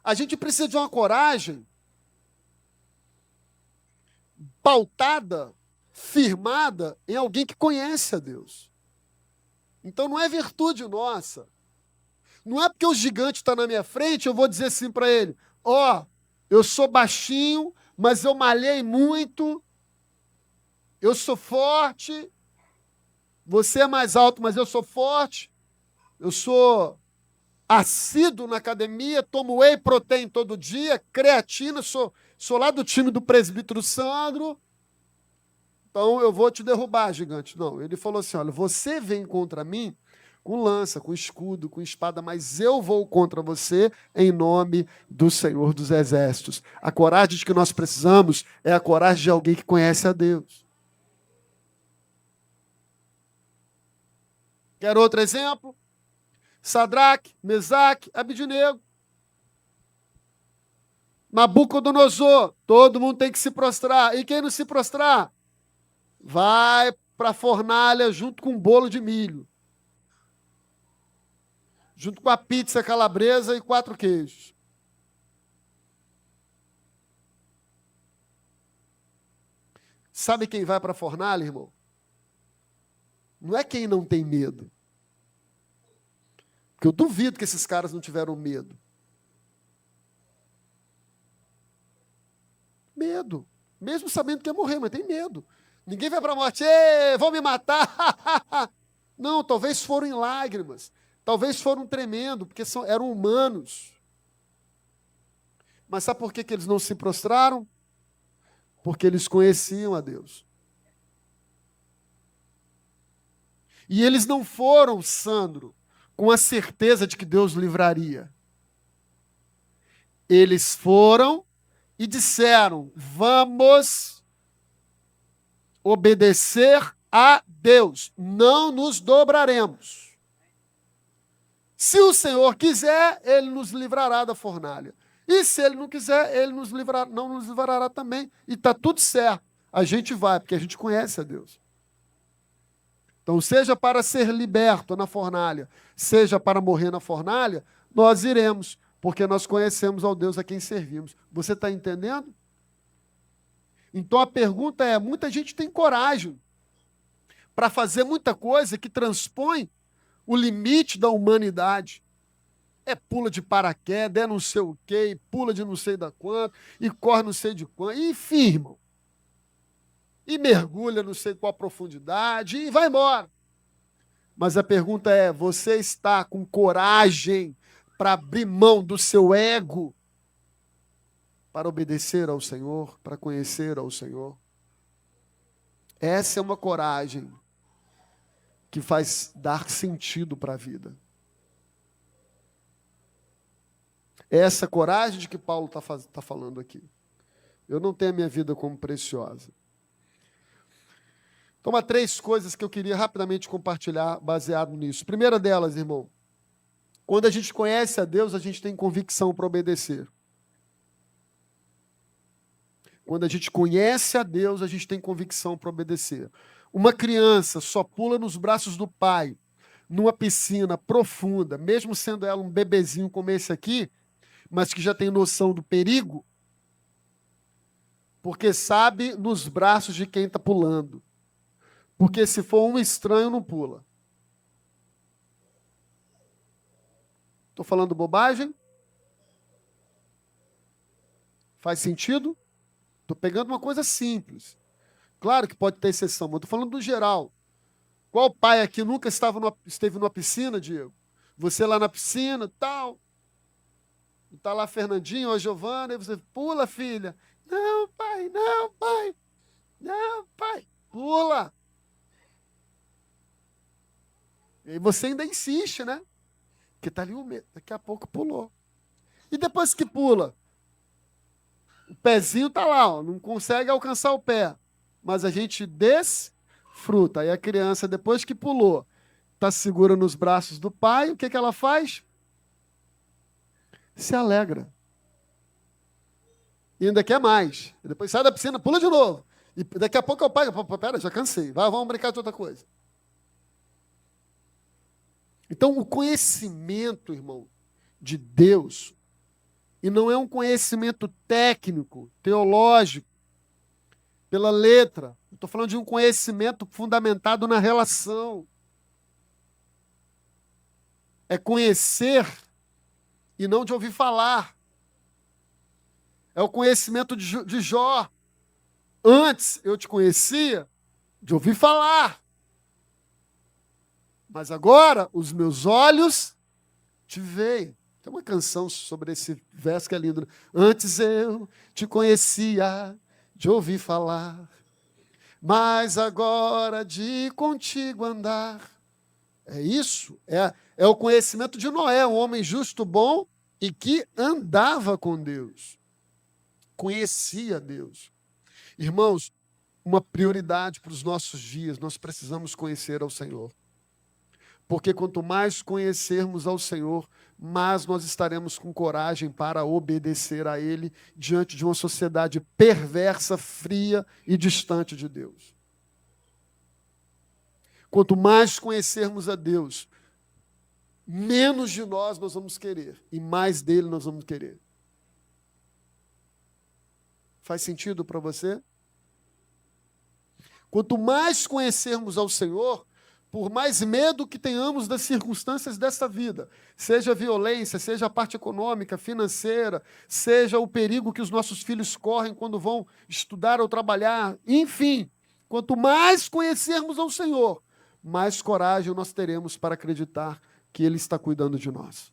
A gente precisa de uma coragem pautada, firmada em alguém que conhece a Deus. Então não é virtude nossa. Não é porque o gigante está na minha frente, eu vou dizer assim para ele: ó, eu sou baixinho, mas eu malhei muito, eu sou forte, você é mais alto, mas eu sou forte, eu sou assíduo na academia, tomo whey protein todo dia, creatina, sou lá do time do presbítero Sandro, então eu vou te derrubar, gigante. Não, ele falou assim: olha, você vem contra mim com lança, com escudo, com espada, mas eu vou contra você em nome do Senhor dos Exércitos. A coragem de que nós precisamos é a coragem de alguém que conhece a Deus. Quer outro exemplo? Sadraque, Mesaque, Abidnego. Nabucodonosor, todo mundo tem que se prostrar. E quem não se prostrar, vai para a fornalha junto com um bolo de milho. Junto com a pizza calabresa e 4 queijos. Sabe quem vai para a fornalha, irmão? Não é quem não tem medo. Porque eu duvido que esses caras não tiveram medo. Medo. Mesmo sabendo que ia morrer, mas tem medo. Ninguém vai para a morte: vão me matar. Não, talvez foram em lágrimas. Talvez foram tremendo, porque eram humanos. Mas sabe por que eles não se prostraram? Porque eles conheciam a Deus. E eles não foram, Sandro, com a certeza de que Deus livraria. Eles foram e disseram: vamos obedecer a Deus, não nos dobraremos. Se o Senhor quiser, Ele nos livrará da fornalha. E se Ele não quiser, Ele não nos livrará também. E está tudo certo. A gente vai, porque a gente conhece a Deus. Então, seja para ser liberto na fornalha, seja para morrer na fornalha, nós iremos, porque nós conhecemos ao Deus a quem servimos. Você está entendendo? Então, a pergunta é: muita gente tem coragem para fazer muita coisa que transpõe o limite da humanidade. Pula de paraquedas, não sei o quê, pula de não sei da quanto, e corre não sei de quanto, e enfim, irmão. E mergulha não sei qual profundidade, e vai embora. Mas a pergunta é: você está com coragem para abrir mão do seu ego, para obedecer ao Senhor, para conhecer ao Senhor? Essa é uma coragem que faz dar sentido para a vida. É essa coragem de que Paulo está falando aqui. Eu não tenho a minha vida como preciosa. Então, há 3 coisas que eu queria rapidamente compartilhar baseado nisso. Primeira delas, irmão, quando a gente conhece a Deus, a gente tem convicção para obedecer. Quando a gente conhece a Deus, a gente tem convicção para obedecer. Uma criança só pula nos braços do pai, numa piscina profunda, mesmo sendo ela um bebezinho como esse aqui, mas que já tem noção do perigo, porque sabe nos braços de quem está pulando. Porque se for um estranho, não pula. Estou falando bobagem? Faz sentido? Estou pegando uma coisa simples. Claro que pode ter exceção, mas estou falando do geral. Qual pai aqui nunca esteve numa piscina, Diego? Você lá na piscina, tal. Está lá a Fernandinha ou a Giovana, e você: pula, filha. Não, pai, não, pai. Não, pai. Pula. E aí você ainda insiste, né? Porque está ali o medo. Daqui a pouco pulou. E depois que pula, o pezinho está lá, ó, não consegue alcançar o pé. Mas a gente desfruta. Aí a criança, depois que pulou, está segura nos braços do pai, o que ela faz? Se alegra. E ainda quer mais. E depois sai da piscina, pula de novo. E daqui a pouco é o pai: pera, já cansei. Vamos brincar de outra coisa. Então, o conhecimento, irmão, de Deus E não é um conhecimento técnico, teológico, pela letra. Estou falando de um conhecimento fundamentado na relação. É conhecer e não de ouvir falar. É o conhecimento de Jó. Antes eu te conhecia de ouvir falar. Mas agora os meus olhos te veem. Tem uma canção sobre esse verso que é lindo. Antes eu te conhecia de ouvir falar, mas agora de contigo andar. É isso, é o conhecimento de Noé, um homem justo, bom e que andava com Deus. Conhecia Deus. Irmãos, uma prioridade para os nossos dias, nós precisamos conhecer ao Senhor. Porque quanto mais conhecermos ao Senhor, mais nós estaremos com coragem para obedecer a Ele diante de uma sociedade perversa, fria e distante de Deus. Quanto mais conhecermos a Deus, menos de nós vamos querer e mais dele nós vamos querer. Faz sentido para você? Quanto mais conhecermos ao Senhor, por mais medo que tenhamos das circunstâncias desta vida, seja a violência, seja a parte econômica, financeira, seja o perigo que os nossos filhos correm quando vão estudar ou trabalhar, enfim, quanto mais conhecermos ao Senhor, mais coragem nós teremos para acreditar que Ele está cuidando de nós.